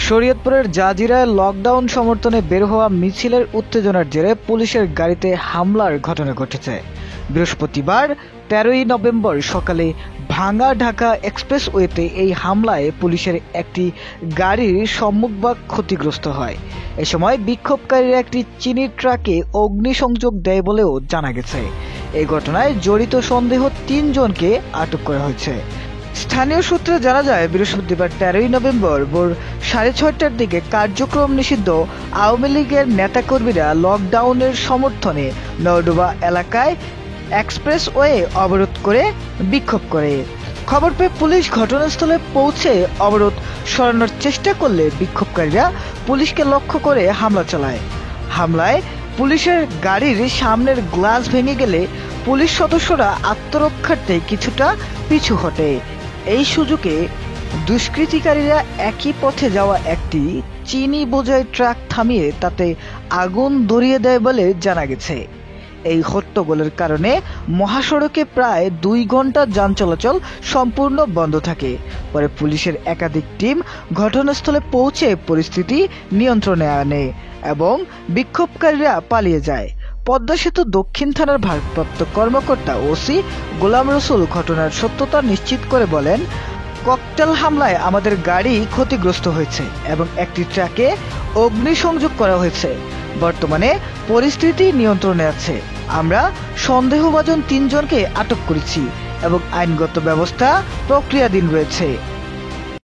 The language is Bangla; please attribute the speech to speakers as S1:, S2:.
S1: শরীয়তপুরের জাজিরায় লকডাউন সমর্থনে বের হওয়া মিছিলের উত্তেজনার জেরে পুলিশের গাড়িতে হামলার ঘটনা ঘটেছে। বৃহস্পতিবার 13ই নভেম্বর সকালে ভাঙ্গা ঢাকা এক্সপ্রেসওয়েতে এই হামলায় পুলিশের একটি গাড়ির সম্মুখভাগ ক্ষতিগ্রস্ত হয়। এ সময় বিক্ষোভকারীরা একটি চিনির ট্রাকে অগ্নিসংযোগ দেয় বলেও জানা গেছে। এই ঘটনায় জড়িত সন্দেহ 3 জনকে আটক করা হয়েছে। স্থানীয় সূত্রে জানা যায়, বৃহস্পতিবার 13ই নভেম্বর ভোর 6:30টার দিকে কার্যক্রম নিষিদ্ধ আওয়ামী লীগের নেতাকর্মীরা লকডাউনের সমর্থনে নওডোবা এলাকায় এক্সপ্রেসওয়ে অবরোধ করে বিক্ষোভ করে। খবর পেয়ে পুলিশ ঘটনাস্থলে পৌঁছে অবরোধ সরানোর চেষ্টা করলে বিক্ষোভকারীরা পুলিশকে লক্ষ্য করে হামলা চালায়। হামলায় পুলিশের গাড়ির সামনের গ্লাস ভেঙে গেলে পুলিশ সদস্যরা আত্মরক্ষার্থে কিছুটা পিছু হটে। এই সুযোগে দুষ্কৃতিকারীরা একই পথে যাওয়া একটি চিনি বোঝাই ট্রাক থামিয়ে তাতে আগুন ধরিয়ে দেয় বলে জানা গেছে। এই হট্টগোলের কারণে মহাসড়কে প্রায় 2 ঘন্টা যান চলাচল সম্পূর্ণ বন্ধ থাকে। পরে পুলিশের একাধিক টিম ঘটনাস্থলে পৌঁছে পরিস্থিতি নিয়ন্ত্রণে আনে এবং বিক্ষোভকারীরা পালিয়ে যায়। পদ্মা সেতু দক্ষিণ থানার ভারপ্রাপ্ত কর্মকর্তা ওসি গোলাম রসুল ঘটনার সত্যতা নিশ্চিত করে বলেন, ককটেল হামলায় আমাদের গাড়ি ক্ষতিগ্রস্ত হয়েছে এবং একটি ট্রাকে অগ্নিসংযোগ করা হয়েছে। বর্তমানে পরিস্থিতি নিয়ন্ত্রণে আছে। আমরা সন্দেহভাজন 3 জনকে আটক করেছি এবং আইনগত ব্যবস্থা প্রক্রিয়াধীন রয়েছে।